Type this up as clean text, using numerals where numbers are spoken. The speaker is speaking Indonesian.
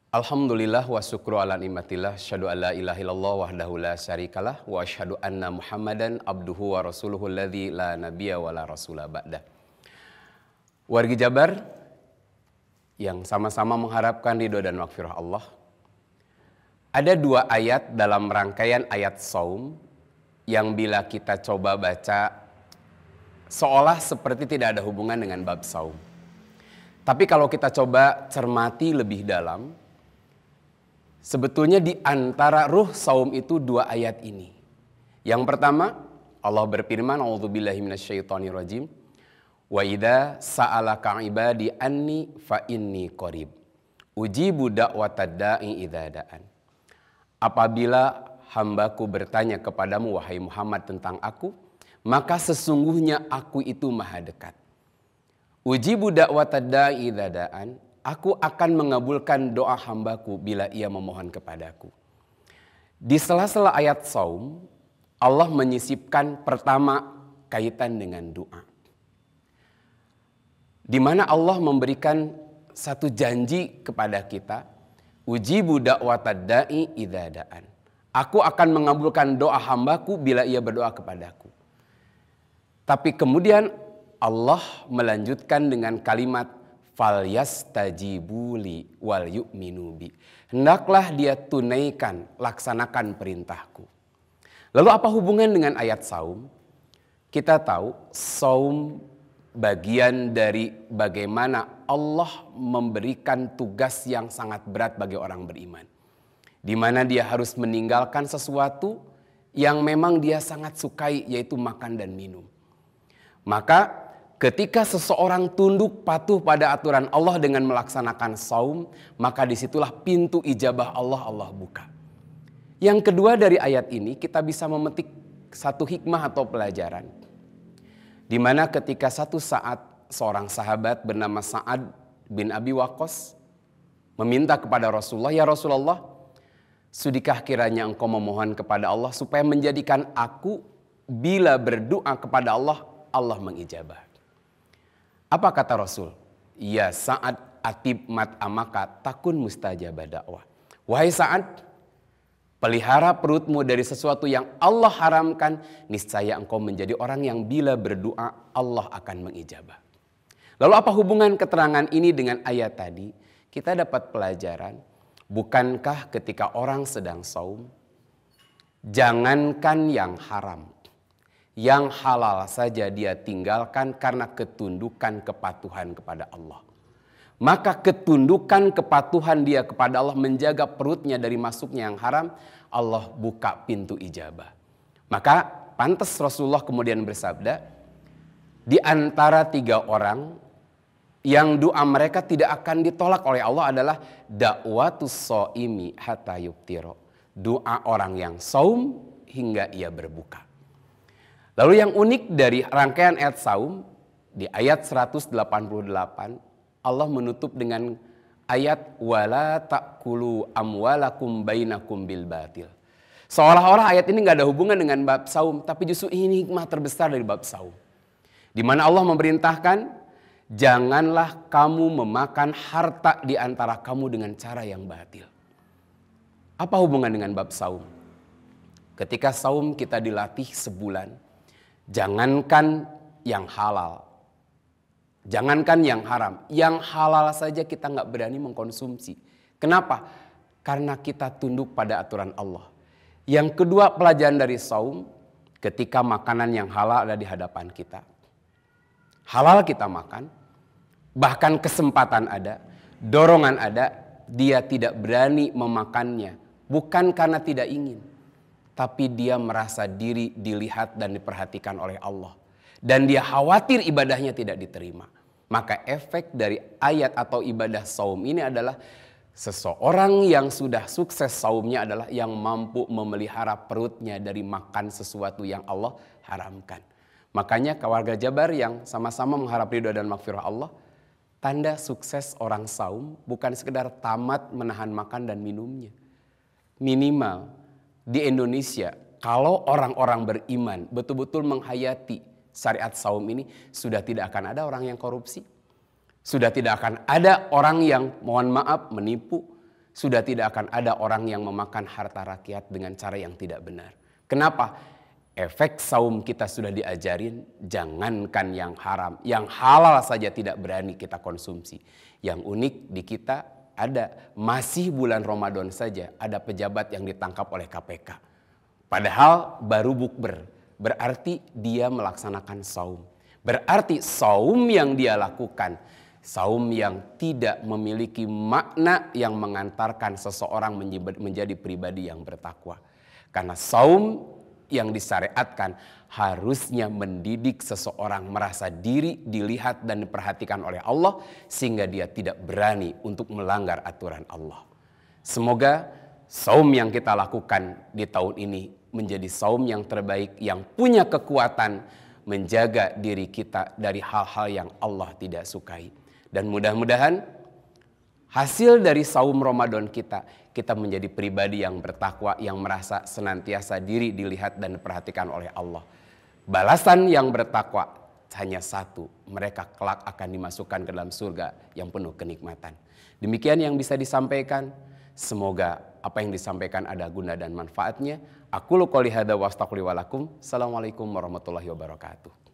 Alhamdulillah wa syukru ala nikmatillah, asyhadu an la ilaha illallah wahdahu la syarikalah wa asyhadu anna Muhammadan abduhu wa rasuluhu alladzi la nabiyya wa la rasula ba'da. Wargi Jabar yang sama-sama mengharapkan ridho dan maghfirah Allah. Ada dua ayat dalam rangkaian ayat saum yang bila kita coba baca seolah seperti tidak ada hubungan dengan bab saum. Tapi kalau kita coba cermati lebih dalam, sebetulnya di antara ruh saum itu dua ayat ini. Yang pertama, Allah berfirman, "A'udzubillahi minasyaitonirrajim. Wa idza sa'alaka 'ibadi anni fa inni qarib. Ujibu da'watad da'i idza da'an." Apabila hambaku bertanya kepadamu wahai Muhammad tentang aku, maka sesungguhnya aku itu maha dekat. Ujibu da'watad da'i idza da'an. Aku akan mengabulkan doa hambaku bila ia memohon kepadaku. Di sela-sela ayat saum, Allah menyisipkan pertama kaitan dengan doa. Di mana Allah memberikan satu janji kepada kita, ujibu da'watad da'i idza da'an. Aku akan mengabulkan doa hambaku bila ia berdoa kepadaku. Tapi kemudian Allah melanjutkan dengan kalimat falyastajibuli wal yu'minu bi. Hendaklah dia tunaikan, laksanakan perintahku. Lalu apa hubungan dengan ayat saum? Kita tahu saum bagian dari bagaimana Allah memberikan tugas yang sangat berat bagi orang beriman. Di mana dia harus meninggalkan sesuatu yang memang dia sangat sukai, yaitu makan dan minum. Maka ketika seseorang tunduk patuh pada aturan Allah dengan melaksanakan saum, maka disitulah pintu ijabah Allah buka. Yang kedua dari ayat ini kita bisa memetik satu hikmah atau pelajaran. Di mana ketika satu saat seorang sahabat bernama Sa'ad bin Abi Waqqas meminta kepada Rasulullah, "Ya Rasulullah, sudikah kiranya engkau memohon kepada Allah supaya menjadikan aku bila berdoa kepada Allah, Allah mengijabah." Apa kata Rasul? "Ya Sa'ad atib mat amaka takun mustajabah dakwah." Wahai Sa'ad, pelihara perutmu dari sesuatu yang Allah haramkan, niscaya engkau menjadi orang yang bila berdoa Allah akan mengijabah. Lalu apa hubungan keterangan ini dengan ayat tadi? Kita dapat pelajaran, bukankah ketika orang sedang saum, jangankan yang haram, yang halal saja dia tinggalkan karena ketundukan kepatuhan kepada Allah. Maka ketundukan kepatuhan dia kepada Allah menjaga perutnya dari masuknya yang haram, Allah buka pintu ijabah. Maka pantas Rasulullah kemudian bersabda, di antara tiga orang yang doa mereka tidak akan ditolak oleh Allah adalah da'watus shaimi hatta yuftira. Doa orang yang saum hingga ia berbuka. Lalu yang unik dari rangkaian ayat saum, di ayat 188, Allah menutup dengan ayat wala ta'kulu amwalakum bainakum bil batil. Seolah-olah ayat ini gak ada hubungan dengan bab saum, tapi justru ini hikmah terbesar dari bab saum. Di mana Allah memerintahkan, janganlah kamu memakan harta di antara kamu dengan cara yang batil. Apa hubungan dengan bab saum? Ketika saum kita dilatih sebulan, jangankan yang halal, jangankan yang haram, yang halal saja kita nggak berani mengkonsumsi. Kenapa? Karena kita tunduk pada aturan Allah. Yang kedua pelajaran dari saum, ketika makanan yang halal ada di hadapan kita, halal kita makan, bahkan kesempatan ada, dorongan ada, dia tidak berani memakannya. Bukan karena tidak ingin, tapi dia merasa diri dilihat dan diperhatikan oleh Allah. Dan dia khawatir ibadahnya tidak diterima. Maka efek dari ayat atau ibadah saum ini adalah seseorang yang sudah sukses saumnya adalah yang mampu memelihara perutnya dari makan sesuatu yang Allah haramkan. Makanya keluarga Jabar yang sama-sama mengharap ridho dan maghfirah Allah, tanda sukses orang saum bukan sekedar tamat menahan makan dan minumnya. Minimal di Indonesia, kalau orang-orang beriman betul-betul menghayati syariat saum ini, sudah tidak akan ada orang yang korupsi. Sudah tidak akan ada orang yang mohon maaf menipu. sudah tidak akan ada orang yang memakan harta rakyat dengan cara yang tidak benar. Kenapa? Efek saum kita sudah diajarin, jangankan yang haram, yang halal saja tidak berani kita konsumsi. Yang unik di kita ada, masih bulan Ramadan saja ada pejabat yang ditangkap oleh KPK. Padahal baru bukber, berarti dia melaksanakan saum. Berarti saum yang dia lakukan, saum yang tidak memiliki makna yang mengantarkan seseorang menjadi pribadi yang bertakwa. Karena saum yang disyariatkan harusnya mendidik seseorang merasa diri dilihat dan diperhatikan oleh Allah sehingga dia tidak berani untuk melanggar aturan Allah. Semoga saum yang kita lakukan di tahun ini menjadi saum yang terbaik, yang punya kekuatan menjaga diri kita dari hal-hal yang Allah tidak sukai. Dan mudah-mudahan hasil dari saum Ramadan kita menjadi pribadi yang bertakwa, yang merasa senantiasa diri dilihat dan diperhatikan oleh Allah. Balasan yang bertakwa hanya satu, mereka kelak akan dimasukkan ke dalam surga yang penuh kenikmatan. Demikian yang bisa disampaikan. Semoga apa yang disampaikan ada guna dan manfaatnya. Aqulu qouli hadza wa astaghfiru li wa lakum. Assalamualaikum warahmatullahi wabarakatuh.